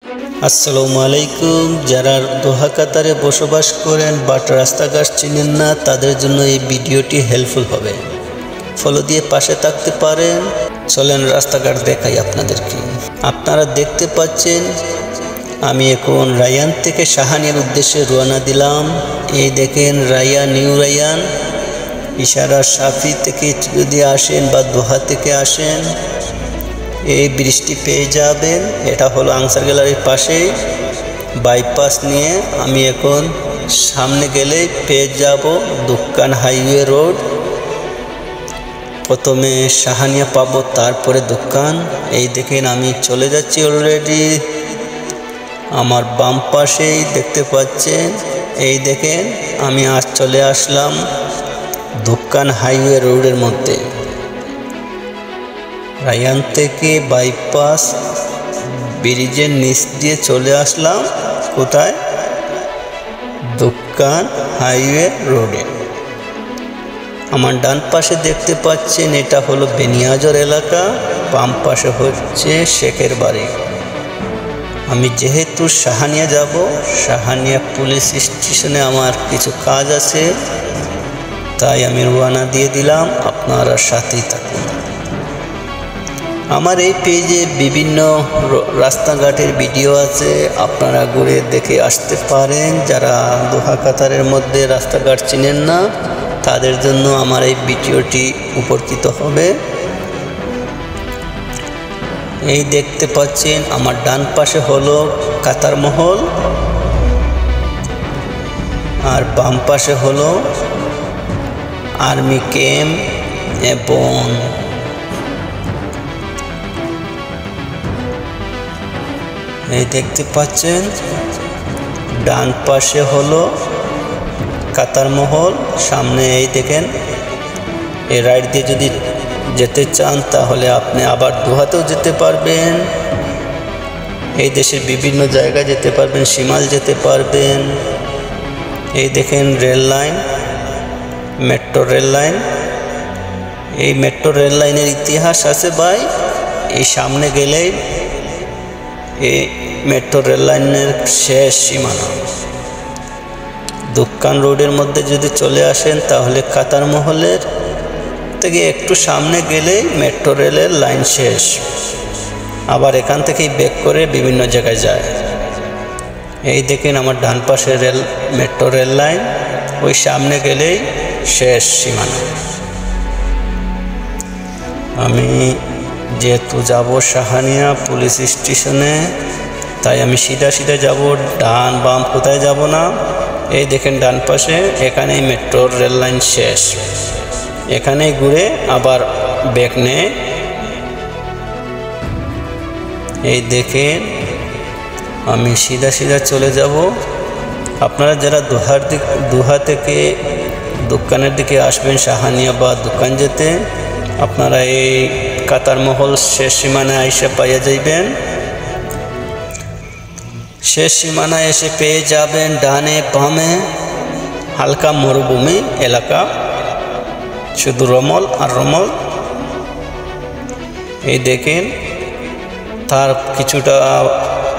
আসসালামু আলাইকুম। যারা দোহা কাতারে বসবাস করেন বাট রাস্তাঘাট চিনেন না, তাদের জন্য এই ভিডিওটি হেল্পফুল হবে। ফলো দিয়ে পাশে থাকতে পারেন। চলেন রাস্তাঘাট দেখাই আপনাদেরকে। আপনারা দেখতে পাচ্ছেন আমি এখন রায়ান থেকে শাহানিয়ার উদ্দেশ্যে রওনা দিলাম। এই দেখেন রায়ান, নিউ রায়ান। ইশারা শাফি থেকে যদি আসেন বা দোহা থেকে আসেন, এই ব্রিজটি পেয়ে যাবেন। এটা হলো আনসার গ্যালারির পাশেই বাইপাস নিয়ে আমি এখন সামনে গেলেই পেয়ে যাব দোকান হাইওয়ে রোড। প্রথমে শাহানিয়া পাবো, তারপরে দোকান। এই দেখেন আমি চলে যাচ্ছি অলরেডি। আমার বাম পাশেই দেখতে পাচ্ছেন, এই দেখেন আমি আজ চলে আসলাম দোকান হাইওয়ে রোডের মধ্যে। রায়ান থেকে বাইপাস ব্রিজের নিচ দিয়ে চলে আসলাম কোথায়? দোকান হাইওয়ে রোডে। আমার ডান পাশে দেখতে পাচ্ছেন এটা হলো বেনিয়াজর এলাকা, বাম পাশে হচ্ছে শেখের বাড়ি। আমি যেহেতু শাহানিয়া যাব, শাহানিয়া পুলিশ স্টেশনে আমার কিছু কাজ আছে, তাই আমি রওনা দিয়ে দিলাম। আপনারা সাথেই থাকুন। আমার এই পেজে বিভিন্ন রাস্তাঘাটের ভিডিও আছে, আপনারা ঘুরে দেখে আসতে পারেন। যারা দোহা কাতারের মধ্যে রাস্তাঘাট চিনেন না, তাদের জন্য আমার এই ভিডিওটি উপকৃত হবে। এই দেখতে পাচ্ছেন আমার ডান পাশে হলো কাতার মহল, আর বাম পাশে হলো আর্মি ক্যাম্প এবং এই দেখতে পাচ্ছেন ডান পাশে হলো কাতার মহল, সামনে এই দেখেন। এই রাইট দিয়ে যদি যেতে চান তাহলে আপনি আবার দোহাতেও যেতে পারবেন, এই দেশের বিভিন্ন জায়গায় যেতে পারবেন, শিমাল যেতে পারবেন। এই দেখেন rail line, metro rail line. এই মেট্রো রেল লাইনের ইতিহাস আছে ভাই। এই সামনে গেলেই এই মেট্রো রেল লাইনের শেষ সীমানা। দোকান রোডের মধ্যে যদি চলে আসেন তাহলে কাতার মহলের থেকে একটু সামনে গেলেই মেট্রো রেলের লাইন শেষ। আবার এখান থেকেই ব্যাক করে বিভিন্ন জায়গায় যায়। এই দেখেন আমার ডান পাশে মেট্রো রেল লাইন, ওই সামনে গেলেই শেষ সীমানা। আমি যেহেতু যাব শাহানিয়া পুলিশ স্টেশনে, তাই আমি সিধা সিধা যাব, ডান বাম কোথায় যাব না। এই দেখেন ডান পাশে, এখানেই মেট্রো রেল লাইন শেষ। এখানেই ঘুরে আবার ব্যাক নেয়। এই দেখেন আমি সিধা সিধা চলে যাব। আপনারা যারা দোহা থেকে দোকানের দিকে আসবেন শাহানিয়া বা দোকান যেতে, আপনারা এই কাতার মহল শেষ সীমানায় এসে পাইয়া যাইবেন। শেষ সীমানায় এসে পেয়ে যাবেন ডানে বামে হালকা মরুভূমি এলাকা, শুধু রমল আর রমল। এই দেখেন তার কিছুটা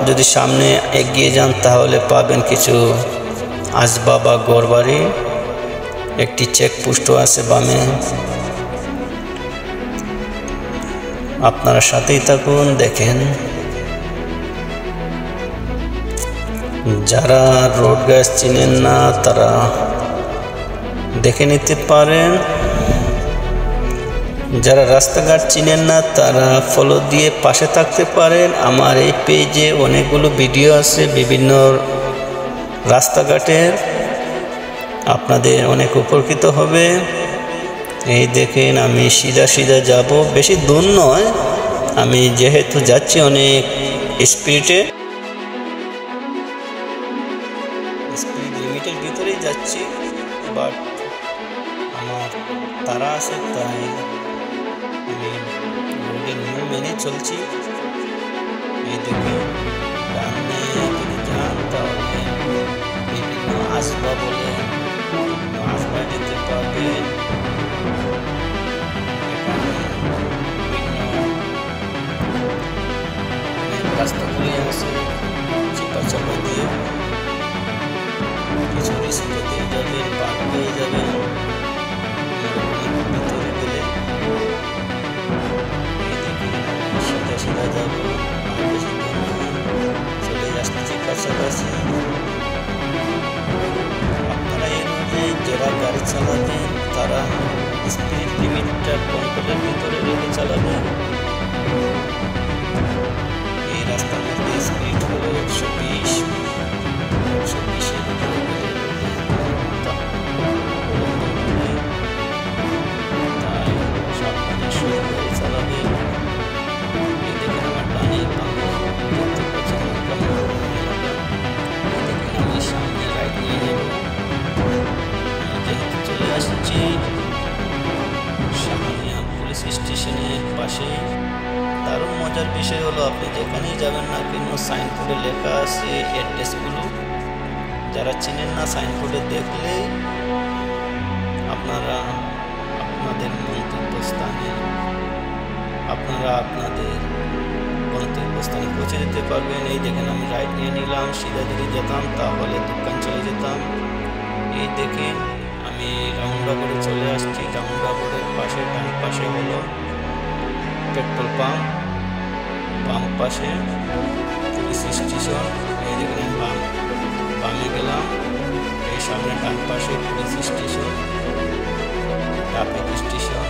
যদি সামনে এগিয়ে যান তাহলে পাবেন কিছু আসবাবা ঘরবাড়ি, একটি চেকপোস্টও আছে বামে। আপনারা সাথেই থাকুন, দেখেন। যারা রোড গ্যাস চিনেন না তারা দেখে নিতে পারেন। যারা রাস্তাঘাট চিনেন না তারা ফলো দিয়ে পাশে থাকতে পারেন। আমার এই পেজে অনেকগুলো ভিডিও আছে বিভিন্ন রাস্তাঘাটের, আপনাদের অনেক উপকৃত হবে। এই দেখেন আমি সিধা সিধা যাব, বেশি দূর নয়। আমি যেহেতু যাচ্ছি অনেক স্পিড লিমিটের ভিতরেই যাচ্ছি, বাট আমার তারা আছে তাই আমি রোডের নিয়ম মেনে চলছি। এই দেখে সামনে যদি যান তাহলে বিভিন্ন আসবা বলে আসবা যেতে পারবেন। রাস্তাগুলি আছে লেখা আছে অ্যাড্রেসগুলো। যারা চেনেন না সাইনবোর্ডে দেখলেই আপনারা আপনাদের গন্তব্যস্থানে পৌঁছে যেতে পারবেন। এই দেখেন আমি রাইট নিয়ে নিলাম, সিধা যদি যেতাম তাহলে দোকান চলে যেতাম। এই দেখেন আমি রাউন্ডাবরে চলে আসছি। রাউন্ডাবরের পাশে ডান পাশে হলো পেট্রোল পাম্প, বাম পাশে পুলিশ স্টেশন। এই দেখেন বামে গেলাম, এই সামনে ডান পাশে পুলিশ স্টেশন, ট্রাফিক স্টেশন,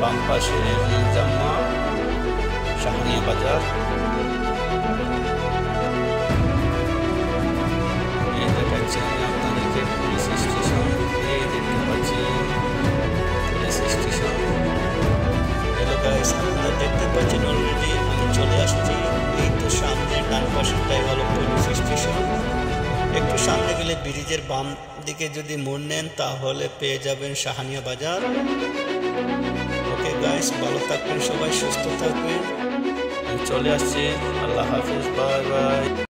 বাম পাশে জাম্মা শাহানিয়া বাজার। এই দেখাচ্ছি আমি আপনাদেরকে পুলিশ স্টেশন। এই দেখতে পাচ্ছি পুলিশ স্টেশন। হ্যালো গাইস, আপনারা দেখতে পাচ্ছেন অলরেডি আমি চলে আসছি। এই তো সামনে ডান পাশেরটাই হলো পুলিশ স্টেশন। একটু সামনে গেলে ব্রিজের বাম দিকে যদি মোড় নেন তাহলে পেয়ে যাবেন শাহানিয়া বাজার। ওকে গাইস, ভালো থাকবেন সবাই, সুস্থ থাকবেন। আমি চলে আসছি। আল্লাহ হাফেজ, বাই বাই।